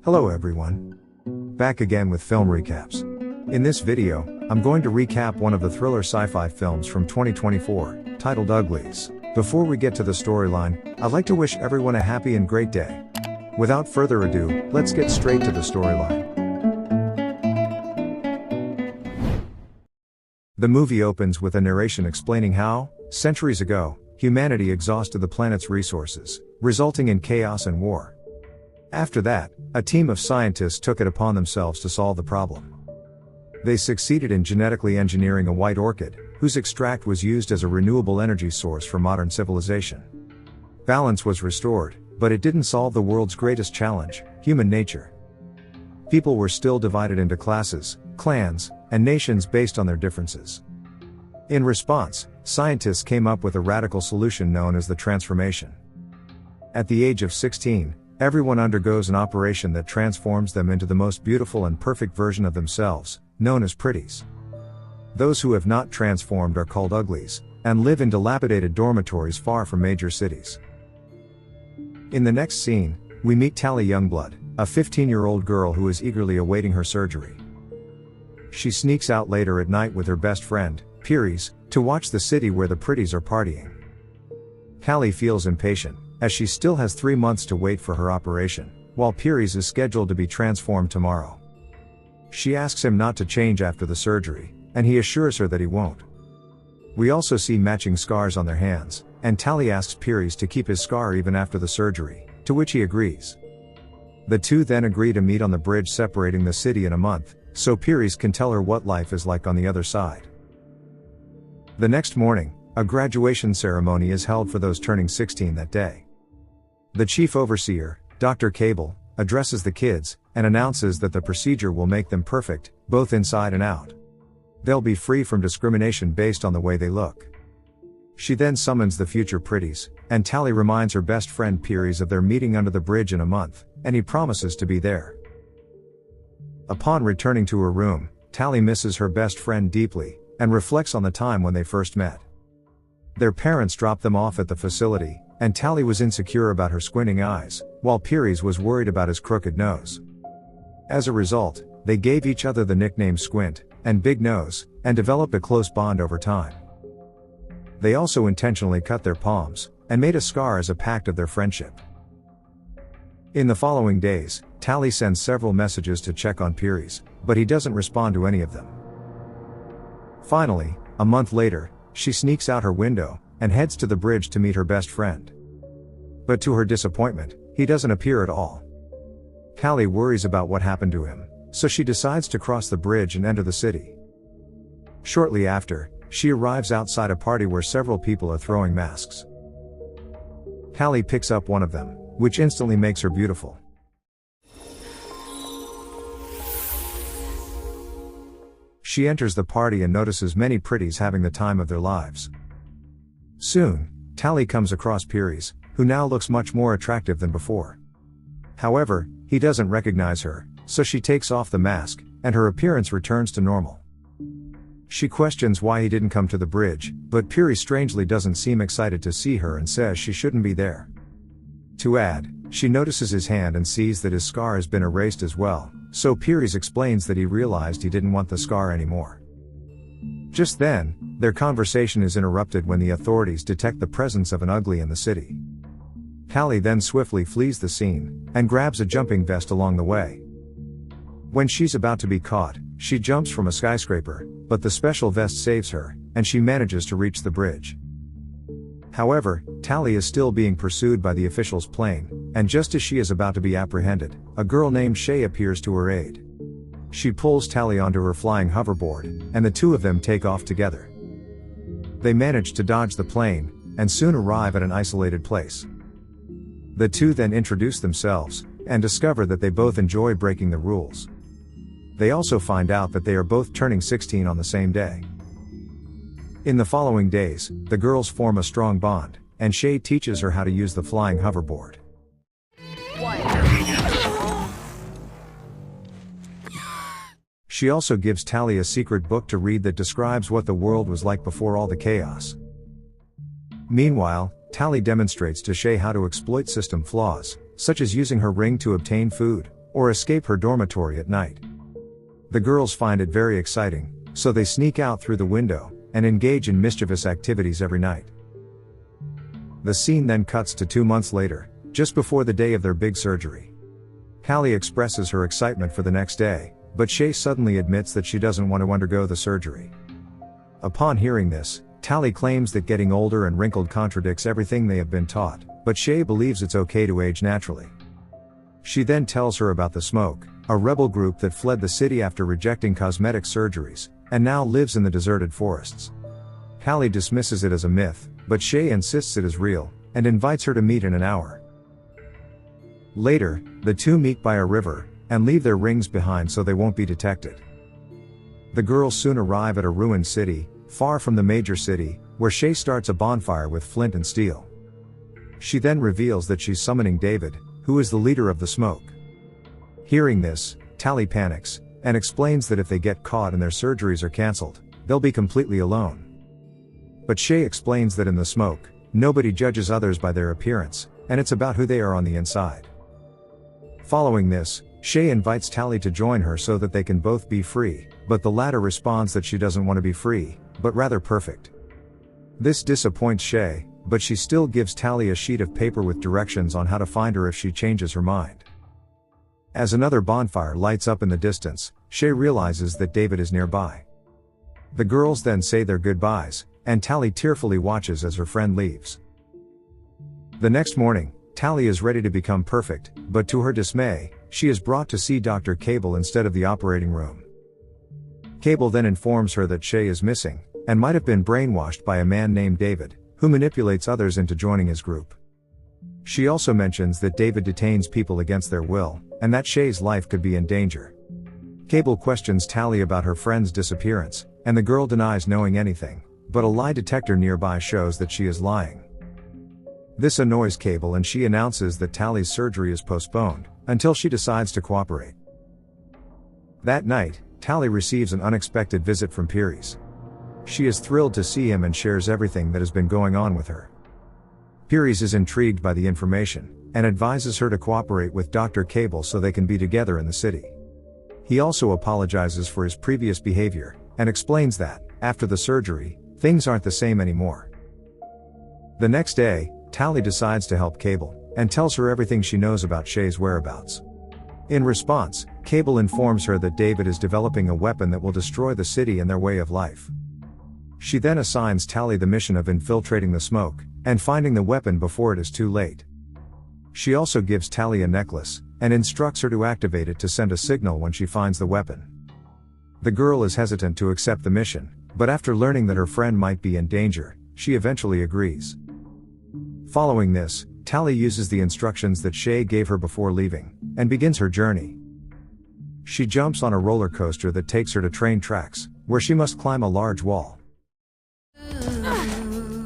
Hello everyone. Back again with film recaps. In this video, I'm going to recap one of the thriller sci-fi films from 2024, titled Uglies. Before we get to the storyline, I'd like to wish everyone a happy and great day. Without further ado, let's get straight to the storyline. The movie opens with a narration explaining how, centuries ago, humanity exhausted the planet's resources, resulting in chaos and war. After that, a team of scientists took it upon themselves to solve the problem. They succeeded in genetically engineering a white orchid, whose extract was used as a renewable energy source for modern civilization. Balance was restored, but it didn't solve the world's greatest challenge, human nature. People were still divided into classes, clans, and nations based on their differences. In response, scientists came up with a radical solution known as the transformation. At the age of 16, everyone undergoes an operation that transforms them into the most beautiful and perfect version of themselves, known as pretties. Those who have not transformed are called uglies, and live in dilapidated dormitories far from major cities. In the next scene, we meet Tally Youngblood, a 15-year-old girl who is eagerly awaiting her surgery. She sneaks out later at night with her best friend, Piries, to watch the city where the pretties are partying. Tally feels impatient, as she still has 3 months to wait for her operation, while Piries is scheduled to be transformed tomorrow. She asks him not to change after the surgery, and he assures her that he won't. We also see matching scars on their hands, and Tally asks Piries to keep his scar even after the surgery, to which he agrees. The two then agree to meet on the bridge separating the city in a month, so Piries can tell her what life is like on the other side. The next morning, a graduation ceremony is held for those turning 16 that day. The chief overseer, Dr. Cable, addresses the kids, and announces that the procedure will make them perfect, both inside and out. They'll be free from discrimination based on the way they look. She then summons the future pretties, and Tally reminds her best friend Piries of their meeting under the bridge in a month, and he promises to be there. Upon returning to her room, Tally misses her best friend deeply, and reflects on the time when they first met. Their parents dropped them off at the facility, and Tally was insecure about her squinting eyes, while Piries was worried about his crooked nose. As a result, they gave each other the nickname Squint and Big Nose, and developed a close bond over time. They also intentionally cut their palms, and made a scar as a pact of their friendship. In the following days, Tally sends several messages to check on Piries, but he doesn't respond to any of them. Finally, a month later, she sneaks out her window, and heads to the bridge to meet her best friend. But to her disappointment, he doesn't appear at all. Tally worries about what happened to him, so she decides to cross the bridge and enter the city. Shortly after, she arrives outside a party where several people are throwing masks. Tally picks up one of them, which instantly makes her beautiful. She enters the party and notices many pretties having the time of their lives. Soon, Tally comes across Piries, who now looks much more attractive than before. However, he doesn't recognize her, so she takes off the mask, and her appearance returns to normal. She questions why he didn't come to the bridge, but Piries strangely doesn't seem excited to see her and says she shouldn't be there. To add, she notices his hand and sees that his scar has been erased as well, so Piries explains that he realized he didn't want the scar anymore. Just then, their conversation is interrupted when the authorities detect the presence of an ugly in the city. Tally then swiftly flees the scene, and grabs a jumping vest along the way. When she's about to be caught, she jumps from a skyscraper, but the special vest saves her, and she manages to reach the bridge. However, Tally is still being pursued by the officials' plane, and just as she is about to be apprehended, a girl named Shay appears to her aid. She pulls Tally onto her flying hoverboard, and the two of them take off together. They manage to dodge the plane, and soon arrive at an isolated place. The two then introduce themselves, and discover that they both enjoy breaking the rules. They also find out that they are both turning 16 on the same day. In the following days, the girls form a strong bond, and Shay teaches her how to use the flying hoverboard. She also gives Tally a secret book to read that describes what the world was like before all the chaos. Meanwhile, Tally demonstrates to Shay how to exploit system flaws, such as using her ring to obtain food, or escape her dormitory at night. The girls find it very exciting, so they sneak out through the window and engage in mischievous activities every night. The scene then cuts to 2 months later, just before the day of their big surgery. Callie expresses her excitement for the next day, but Shay suddenly admits that she doesn't want to undergo the surgery. Upon hearing this, Callie claims that getting older and wrinkled contradicts everything they have been taught, but Shay believes it's okay to age naturally. She then tells her about the Smoke, a rebel group that fled the city after rejecting cosmetic surgeries, and now lives in the deserted forests. Callie dismisses it as a myth, but Shay insists it is real, and invites her to meet in an hour. Later, the two meet by a river, and leave their rings behind so they won't be detected. The girls soon arrive at a ruined city, far from the major city, where Shay starts a bonfire with flint and steel. She then reveals that she's summoning David, who is the leader of the Smoke. Hearing this, Callie panics, and explains that if they get caught and their surgeries are cancelled, they'll be completely alone. But Shay explains that in the Smoke, nobody judges others by their appearance, and it's about who they are on the inside. Following this, Shay invites Callie to join her so that they can both be free, but the latter responds that she doesn't want to be free, but rather perfect. This disappoints Shay, but she still gives Callie a sheet of paper with directions on how to find her if she changes her mind. As another bonfire lights up in the distance, Shay realizes that David is nearby. The girls then say their goodbyes, and Callie tearfully watches as her friend leaves. The next morning, Callie is ready to become perfect, but to her dismay, she is brought to see Dr. Cable instead of the operating room. Cable then informs her that Shay is missing, and might have been brainwashed by a man named David, who manipulates others into joining his group. She also mentions that David detains people against their will, and that Shay's life could be in danger. Cable questions Callie about her friend's disappearance, and the girl denies knowing anything, but a lie detector nearby shows that she is lying. This annoys Cable and she announces that Callie's surgery is postponed, until she decides to cooperate. That night, Callie receives an unexpected visit from Pieris. She is thrilled to see him and shares everything that has been going on with her. Pieris is intrigued by the information, and advises her to cooperate with Dr. Cable so they can be together in the city. He also apologizes for his previous behavior, and explains that, after the surgery, things aren't the same anymore. The next day, Callie decides to help Cable, and tells her everything she knows about Shay's whereabouts. In response, Cable informs her that David is developing a weapon that will destroy the city and their way of life. She then assigns Callie the mission of infiltrating the Smoke, and finding the weapon before it is too late. She also gives Callie a necklace, and instructs her to activate it to send a signal when she finds the weapon. The girl is hesitant to accept the mission, but after learning that her friend might be in danger, she eventually agrees. Following this, Callie uses the instructions that Shay gave her before leaving, and begins her journey. She jumps on a roller coaster that takes her to train tracks, where she must climb a large wall.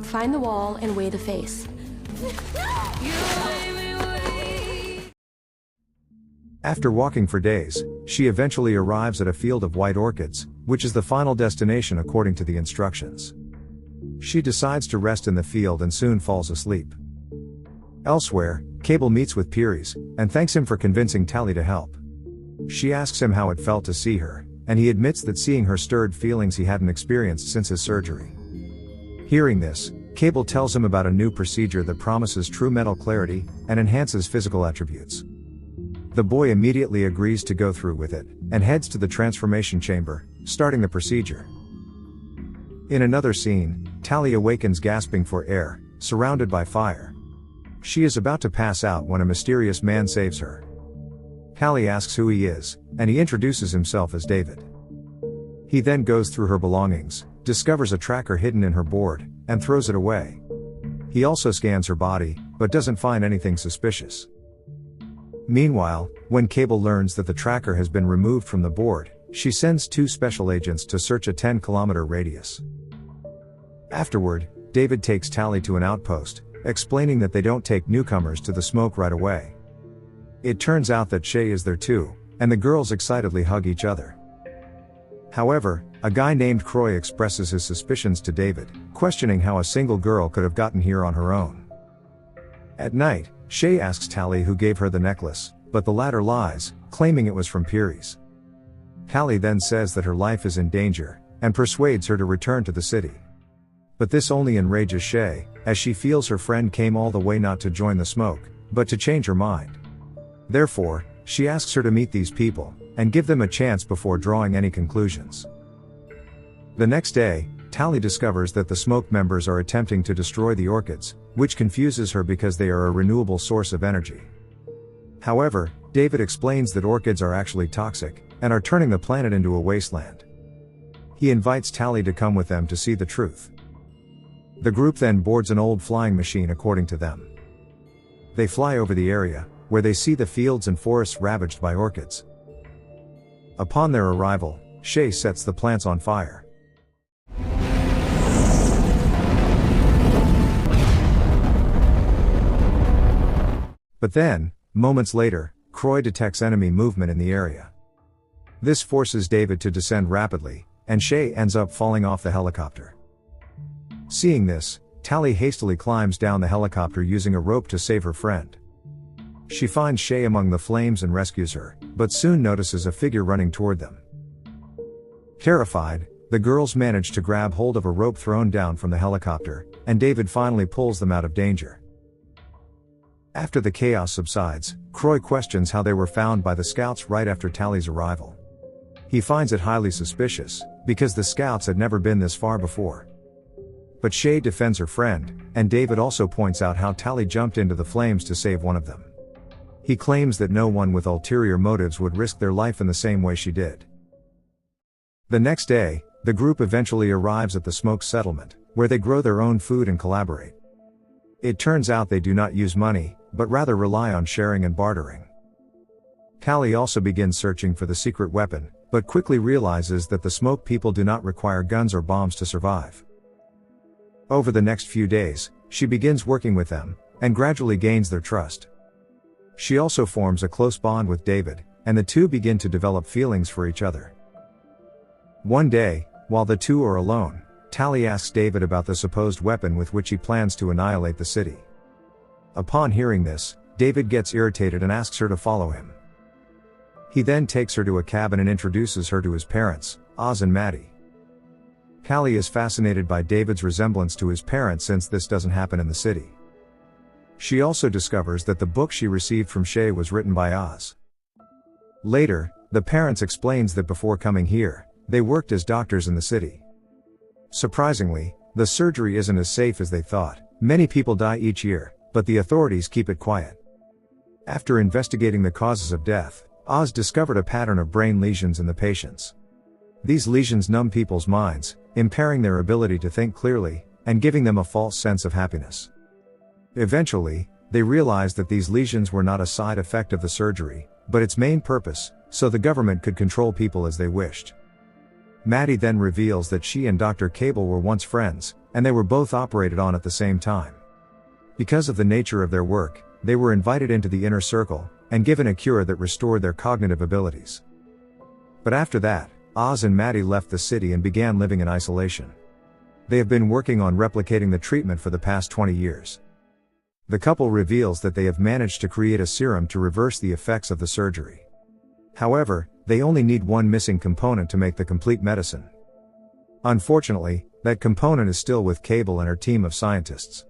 Find the wall and weigh the face. After walking for days, she eventually arrives at a field of white orchids, which is the final destination according to the instructions. She decides to rest in the field and soon falls asleep. Elsewhere, Cable meets with Pieris, and thanks him for convincing Callie to help. She asks him how it felt to see her, and he admits that seeing her stirred feelings he hadn't experienced since his surgery. Hearing this, Cable tells him about a new procedure that promises true mental clarity, and enhances physical attributes. The boy immediately agrees to go through with it, and heads to the transformation chamber, starting the procedure. In another scene, Callie awakens gasping for air, surrounded by fire. She is about to pass out when a mysterious man saves her. Callie asks who he is, and he introduces himself as David. He then goes through her belongings, discovers a tracker hidden in her board, and throws it away. He also scans her body, but doesn't find anything suspicious. Meanwhile, when Cable learns that the tracker has been removed from the board, she sends 2 special agents to search a 10-kilometer radius. Afterward, David takes Callie to an outpost, explaining that they don't take newcomers to the Smoke right away. It turns out that Shay is there too, and the girls excitedly hug each other. However, a guy named Croy expresses his suspicions to David, questioning how a single girl could have gotten here on her own. At night, Shay asks Callie who gave her the necklace, but the latter lies, claiming it was from Peary's. Callie then says that her life is in danger, and persuades her to return to the city. But this only enrages Shay, as she feels her friend came all the way not to join the smoke, but to change her mind. Therefore, she asks her to meet these people, and give them a chance before drawing any conclusions. The next day, Tally discovers that the smoke members are attempting to destroy the orchids, which confuses her because they are a renewable source of energy. However, David explains that orchids are actually toxic, and are turning the planet into a wasteland. He invites Tally to come with them to see the truth. The group then boards an old flying machine according to them. They fly over the area, where they see the fields and forests ravaged by orchids. Upon their arrival, Shay sets the plants on fire. But then, moments later, Croy detects enemy movement in the area. This forces David to descend rapidly, and Shay ends up falling off the helicopter. Seeing this, Tally hastily climbs down the helicopter using a rope to save her friend. She finds Shay among the flames and rescues her, but soon notices a figure running toward them. Terrified, the girls manage to grab hold of a rope thrown down from the helicopter, and David finally pulls them out of danger. After the chaos subsides, Croy questions how they were found by the scouts right after Tally's arrival. He finds it highly suspicious, because the scouts had never been this far before. But Shay defends her friend, and David also points out how Tally jumped into the flames to save one of them. He claims that no one with ulterior motives would risk their life in the same way she did. The next day, the group eventually arrives at the smoke settlement, where they grow their own food and collaborate. It turns out they do not use money, but rather rely on sharing and bartering. Callie also begins searching for the secret weapon, but quickly realizes that the smoke people do not require guns or bombs to survive. Over the next few days, she begins working with them, and gradually gains their trust. She also forms a close bond with David, and the two begin to develop feelings for each other. One day, while the two are alone, Tally asks David about the supposed weapon with which he plans to annihilate the city. Upon hearing this, David gets irritated and asks her to follow him. He then takes her to a cabin and introduces her to his parents, Oz and Maddie. Callie is fascinated by David's resemblance to his parents since this doesn't happen in the city. She also discovers that the book she received from Shay was written by Oz. Later, the parents explains that before coming here, they worked as doctors in the city. Surprisingly, the surgery isn't as safe as they thought. Many people die each year, but the authorities keep it quiet. After investigating the causes of death, Oz discovered a pattern of brain lesions in the patients. These lesions numb people's minds, impairing their ability to think clearly, and giving them a false sense of happiness. Eventually, they realized that these lesions were not a side effect of the surgery, but its main purpose, so the government could control people as they wished. Maddie then reveals that she and Dr. Cable were once friends, and they were both operated on at the same time. Because of the nature of their work, they were invited into the inner circle, and given a cure that restored their cognitive abilities. But after that, Oz and Maddie left the city and began living in isolation. They have been working on replicating the treatment for the past 20 years. The couple reveals that they have managed to create a serum to reverse the effects of the surgery. However, they only need one missing component to make the complete medicine. Unfortunately, that component is still with Cable and her team of scientists.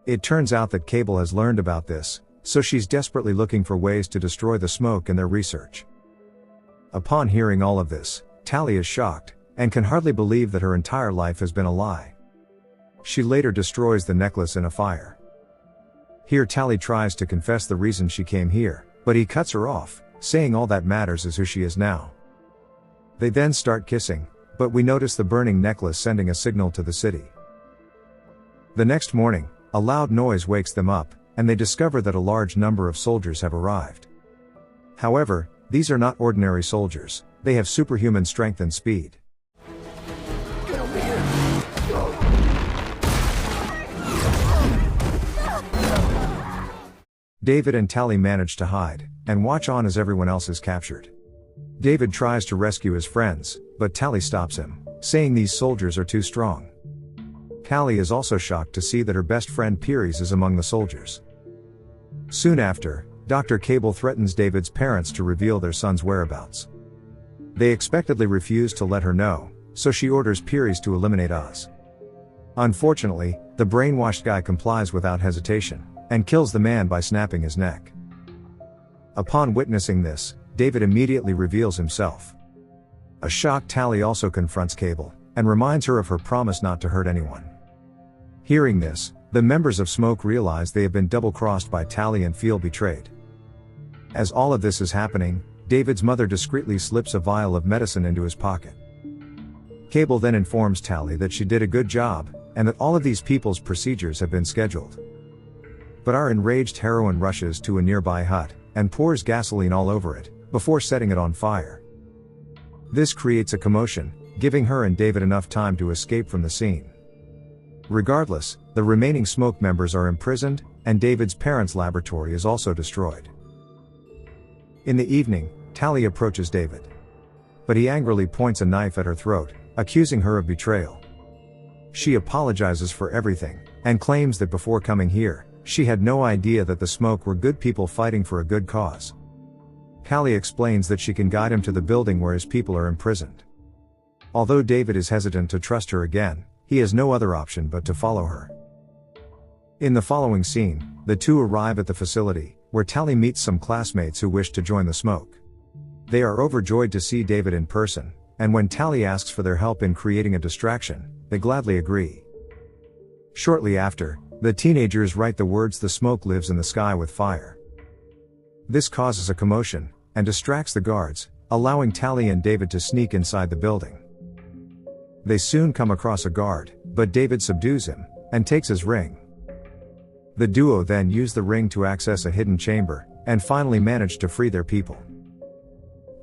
It turns out that Cable has learned about this, so she's desperately looking for ways to destroy the smoke in their research. Upon hearing all of this, Tally is shocked, and can hardly believe that her entire life has been a lie. She later destroys the necklace in a fire. Here Tally tries to confess the reason she came here, but he cuts her off, saying all that matters is who she is now. They then start kissing, but we notice the burning necklace sending a signal to the city. The next morning, a loud noise wakes them up, and they discover that a large number of soldiers have arrived. However, these are not ordinary soldiers, they have superhuman strength and speed. Get over here! David and Tally manage to hide, and watch on as everyone else is captured. David tries to rescue his friends, but Tally stops him, saying these soldiers are too strong. Callie is also shocked to see that her best friend Peary's is among the soldiers. Soon after, Dr. Cable threatens David's parents to reveal their son's whereabouts. They expectedly refuse to let her know, so she orders Pearies to eliminate Oz. Unfortunately, the brainwashed guy complies without hesitation, and kills the man by snapping his neck. Upon witnessing this, David immediately reveals himself. A shocked Tally also confronts Cable, and reminds her of her promise not to hurt anyone. Hearing this, the members of Smoke realize they have been double-crossed by Tally and feel betrayed. As all of this is happening, David's mother discreetly slips a vial of medicine into his pocket. Cable then informs Tally that she did a good job, and that all of these people's procedures have been scheduled. But our enraged heroine rushes to a nearby hut, and pours gasoline all over it, before setting it on fire. This creates a commotion, giving her and David enough time to escape from the scene. Regardless, the remaining Smoke members are imprisoned, and David's parents' laboratory is also destroyed. In the evening, Tally approaches David. But he angrily points a knife at her throat, accusing her of betrayal. She apologizes for everything, and claims that before coming here, she had no idea that the Smoke were good people fighting for a good cause. Tally explains that she can guide him to the building where his people are imprisoned. Although David is hesitant to trust her again, he has no other option but to follow her. In the following scene, the two arrive at the facility, where Tally meets some classmates who wish to join the Smoke. They are overjoyed to see David in person, and when Tally asks for their help in creating a distraction, they gladly agree. Shortly after, the teenagers write the words "The Smoke lives in the sky with fire." This causes a commotion, and distracts the guards, allowing Tally and David to sneak inside the building. They soon come across a guard, but David subdues him, and takes his ring. The duo then use the ring to access a hidden chamber, and finally manage to free their people.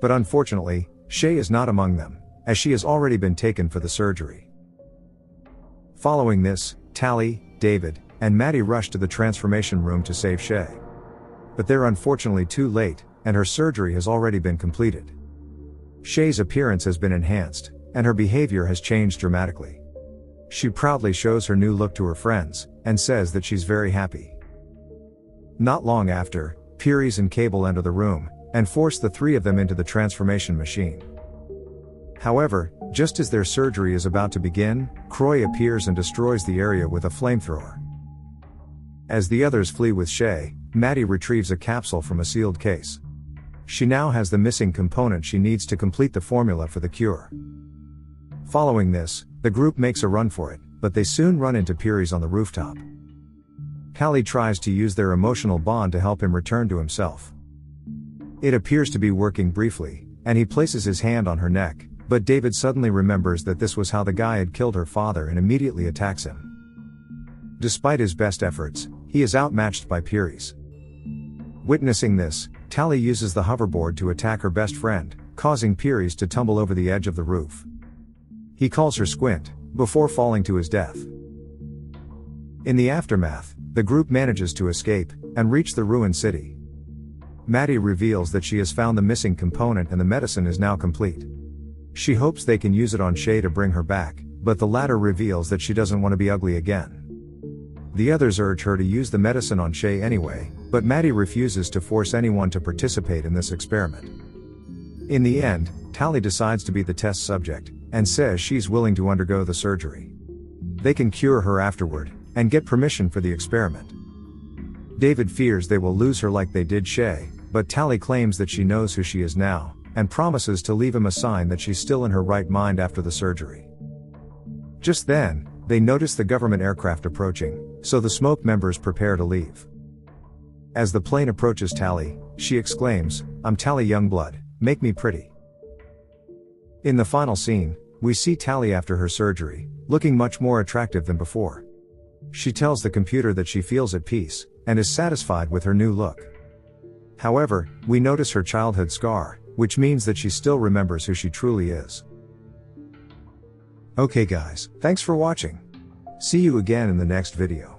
But unfortunately, Shay is not among them, as she has already been taken for the surgery. Following this, Tally, David, and Maddie rush to the transformation room to save Shay. But they're unfortunately too late, and her surgery has already been completed. Shay's appearance has been enhanced, and her behavior has changed dramatically. She proudly shows her new look to her friends, and says that she's very happy. Not long after, Pearies and Cable enter the room, and force the three of them into the transformation machine. However, just as their surgery is about to begin, Croy appears and destroys the area with a flamethrower. As the others flee with Shay, Maddie retrieves a capsule from a sealed case. She now has the missing component she needs to complete the formula for the cure. Following this, the group makes a run for it, but they soon run into Pearies on the rooftop. Tally tries to use their emotional bond to help him return to himself. It appears to be working briefly, and he places his hand on her neck, but David suddenly remembers that this was how the guy had killed her father and immediately attacks him. Despite his best efforts, he is outmatched by Pearies. Witnessing this, Tally uses the hoverboard to attack her best friend, causing Pearies to tumble over the edge of the roof. He calls her Squint, before falling to his death. In the aftermath, the group manages to escape, and reach the ruined city. Maddie reveals that she has found the missing component and the medicine is now complete. She hopes they can use it on Shay to bring her back, but the latter reveals that she doesn't want to be ugly again. The others urge her to use the medicine on Shay anyway, but Maddie refuses to force anyone to participate in this experiment. In the end, Tally decides to be the test subject, and says she's willing to undergo the surgery. They can cure her afterward, and get permission for the experiment. David fears they will lose her like they did Shay, but Tally claims that she knows who she is now, and promises to leave him a sign that she's still in her right mind after the surgery. Just then, they notice the government aircraft approaching, so the Smoke members prepare to leave. As the plane approaches Tally, she exclaims, "I'm Tally Youngblood, make me pretty." In the final scene, we see Tally after her surgery, looking much more attractive than before. She tells the computer that she feels at peace, and is satisfied with her new look. However, we notice her childhood scar, which means that she still remembers who she truly is. Okay guys, thanks for watching. See you again in the next video.